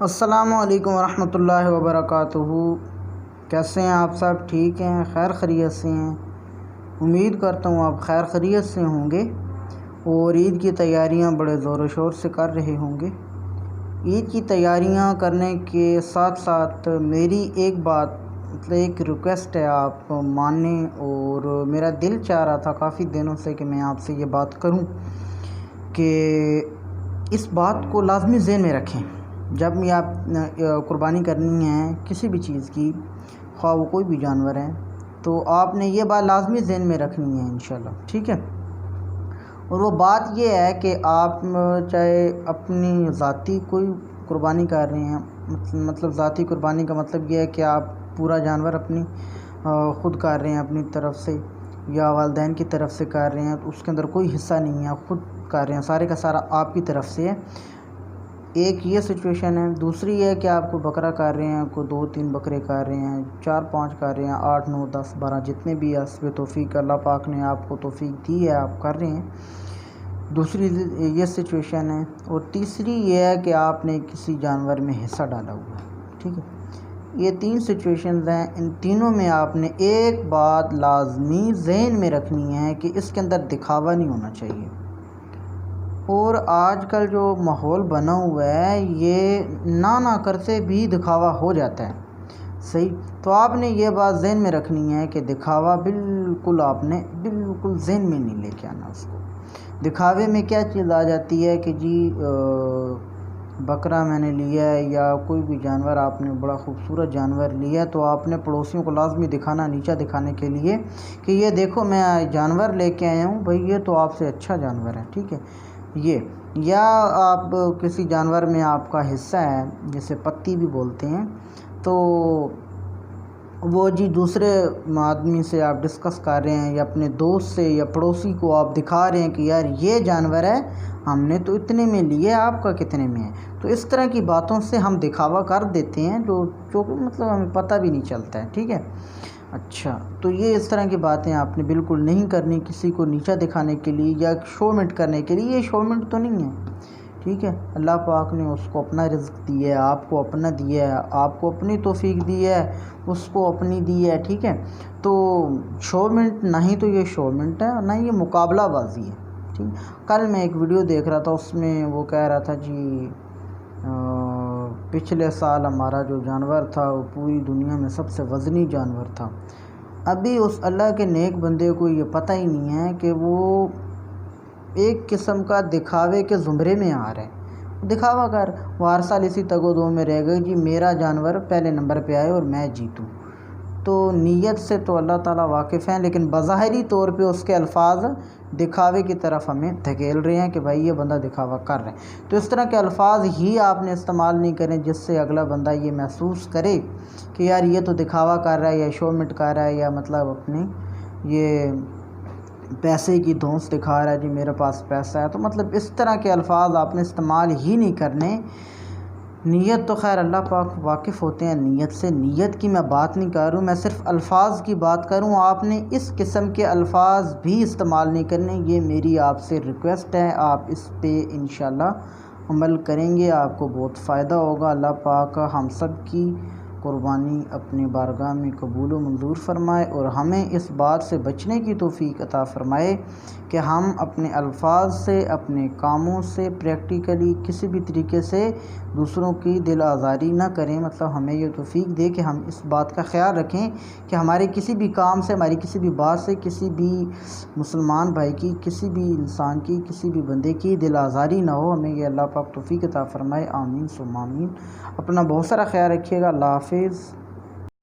السلام علیکم ورحمۃ اللہ وبرکاتہ۔ کیسے ہیں آپ؟ سب ٹھیک ہیں؟ خیر خیریت سے ہیں؟ امید کرتا ہوں آپ خیر خیریت سے ہوں گے اور عید کی تیاریاں بڑے زور و شور سے کر رہے ہوں گے۔ عید کی تیاریاں کرنے کے ساتھ ساتھ میری ایک بات ایک ریکویسٹ ہے، آپ مانیں، اور میرا دل چاہ رہا تھا کافی دنوں سے کہ میں آپ سے یہ بات کروں کہ اس بات کو لازمی ذہن میں رکھیں جب بھی آپ قربانی کرنی ہے کسی بھی چیز کی، خواہ وہ کوئی بھی جانور ہے، تو آپ نے یہ بات لازمی ذہن میں رکھنی ہے انشاءاللہ، ٹھیک ہے؟ اور وہ بات یہ ہے کہ آپ چاہے اپنی ذاتی کوئی قربانی کر رہے ہیں، مطلب ذاتی قربانی کا مطلب یہ ہے کہ آپ پورا جانور اپنی خود کر رہے ہیں اپنی طرف سے، یا والدین کی طرف سے کر رہے ہیں، تو اس کے اندر کوئی حصہ نہیں ہے، خود کر رہے ہیں، سارے کا سارا آپ کی طرف سے ہے۔ ایک یہ سچویشن ہے۔ دوسری یہ ہے کہ آپ کو بکرا کر رہے ہیں، کوئی 2-3 بکرے کر رہے ہیں، 4-5 کر رہے ہیں، 8 9 10 12 جتنے بھی حسب توفیق اللہ پاک نے آپ کو توفیق دی ہے آپ کر رہے ہیں۔ دوسری یہ سچویشن ہے۔ اور تیسری یہ ہے کہ آپ نے کسی جانور میں حصہ ڈالا ہوا ہے، ٹھیک ہے؟ یہ 3 سچویشنز ہیں۔ ان تینوں میں آپ نے ایک بات لازمی ذہن میں رکھنی ہے کہ اس کے اندر دکھاوا نہیں ہونا چاہیے۔ اور آج کل جو ماحول بنا ہوا ہے یہ نہ کرتے بھی دکھاوا ہو جاتا ہے، صحیح؟ تو آپ نے یہ بات ذہن میں رکھنی ہے کہ دکھاوا بالکل آپ نے بالکل ذہن میں نہیں لے کے آنا اس کو۔ دکھاوے میں کیا چیز آ جاتی ہے کہ جی بکرا میں نے لیا ہے یا کوئی بھی جانور آپ نے بڑا خوبصورت جانور لیا، تو آپ نے پڑوسیوں کو لازمی دکھانا، نیچا دکھانے کے لیے کہ یہ دیکھو میں جانور لے کے آیا ہوں، بھئی یہ تو آپ سے اچھا جانور ہے، ٹھیک ہے؟ یہ یا آپ کسی جانور میں آپ کا حصہ ہے جسے پتی بھی بولتے ہیں، تو وہ جی دوسرے آدمی سے آپ ڈسکس کر رہے ہیں یا اپنے دوست سے یا پڑوسی کو آپ دکھا رہے ہیں کہ یار یہ جانور ہے، ہم نے تو اتنے میں لیے، آپ کا کتنے میں ہے؟ تو اس طرح کی باتوں سے ہم دکھاوا کر دیتے ہیں جو مطلب ہمیں پتہ بھی نہیں چلتا ہے، ٹھیک ہے؟ اچھا، تو یہ اس طرح کی باتیں آپ نے بالکل نہیں کرنی کسی کو نیچا دکھانے کے لیے یا شومنٹ کرنے کے لیے۔ یہ شومنٹ تو نہیں ہے، ٹھیک ہے؟ اللہ پاک نے اس کو اپنا رزق دیا ہے، آپ کو اپنا دیا ہے، آپ کو اپنی توفیق دی ہے، اس کو اپنی دی ہے، ٹھیک ہے؟ تو شومنٹ نہ ہی تو یہ شومنٹ ہے، نہ یہ مقابلہ بازی ہے، ٹھیک؟ کل میں ایک ویڈیو دیکھ رہا تھا، اس میں وہ کہہ رہا تھا جی پچھلے سال ہمارا جو جانور تھا وہ پوری دنیا میں سب سے وزنی جانور تھا۔ ابھی اس اللہ کے نیک بندے کو یہ پتہ ہی نہیں ہے کہ وہ ایک قسم کا دکھاوے کے زمرے میں آ رہا ہے، دکھاوا کر وہ ہر سال اسی تگ و دو میں رہ گئے جی میرا جانور پہلے نمبر پہ آئے اور میں جیتوں۔ تو نیت سے تو اللہ تعالیٰ واقف ہیں، لیکن بظاہری طور پہ اس کے الفاظ دکھاوے کی طرف ہمیں دھکیل رہے ہیں کہ بھائی یہ بندہ دکھاوا کر رہے ہیں۔ تو اس طرح کے الفاظ ہی آپ نے استعمال نہیں کریں جس سے اگلا بندہ یہ محسوس کرے کہ یار یہ تو دکھاوا کر رہا ہے یا شومنٹ کر رہا ہے یا مطلب اپنے یہ پیسے کی دھونس دکھا رہا ہے، جی میرے پاس پیسہ ہے۔ تو مطلب اس طرح کے الفاظ آپ نے استعمال ہی نہیں کرنے۔ نیت تو خیر اللہ پاک واقف ہوتے ہیں نیت سے، نیت کی میں بات نہیں کر رہا ہوں، میں صرف الفاظ کی بات کروں۔ آپ نے اس قسم کے الفاظ بھی استعمال نہیں کرنے، یہ میری آپ سے ریکویسٹ ہے۔ آپ اس پہ انشاءاللہ عمل کریں گے، آپ کو بہت فائدہ ہوگا۔ اللہ پاک ہم سب کی قربانی اپنی بارگاہ میں قبول و منظور فرمائے اور ہمیں اس بات سے بچنے کی توفیق عطا فرمائے کہ ہم اپنے الفاظ سے، اپنے کاموں سے پریکٹیکلی کسی بھی طریقے سے دوسروں کی دل آزاری نہ کریں، مطلب ہمیں یہ توفیق دے کہ ہم اس بات کا خیال رکھیں کہ ہمارے کسی بھی کام سے، ہماری کسی بھی بات سے کسی بھی مسلمان بھائی کی، کسی بھی انسان کی، کسی بھی بندے کی دل آزاری نہ ہو۔ ہمیں یہ اللہ پاک توفیق عطا فرمائے، آمین ثم آمین۔ اپنا بہت سارا خیال رکھیے گا، اللہ حافظ۔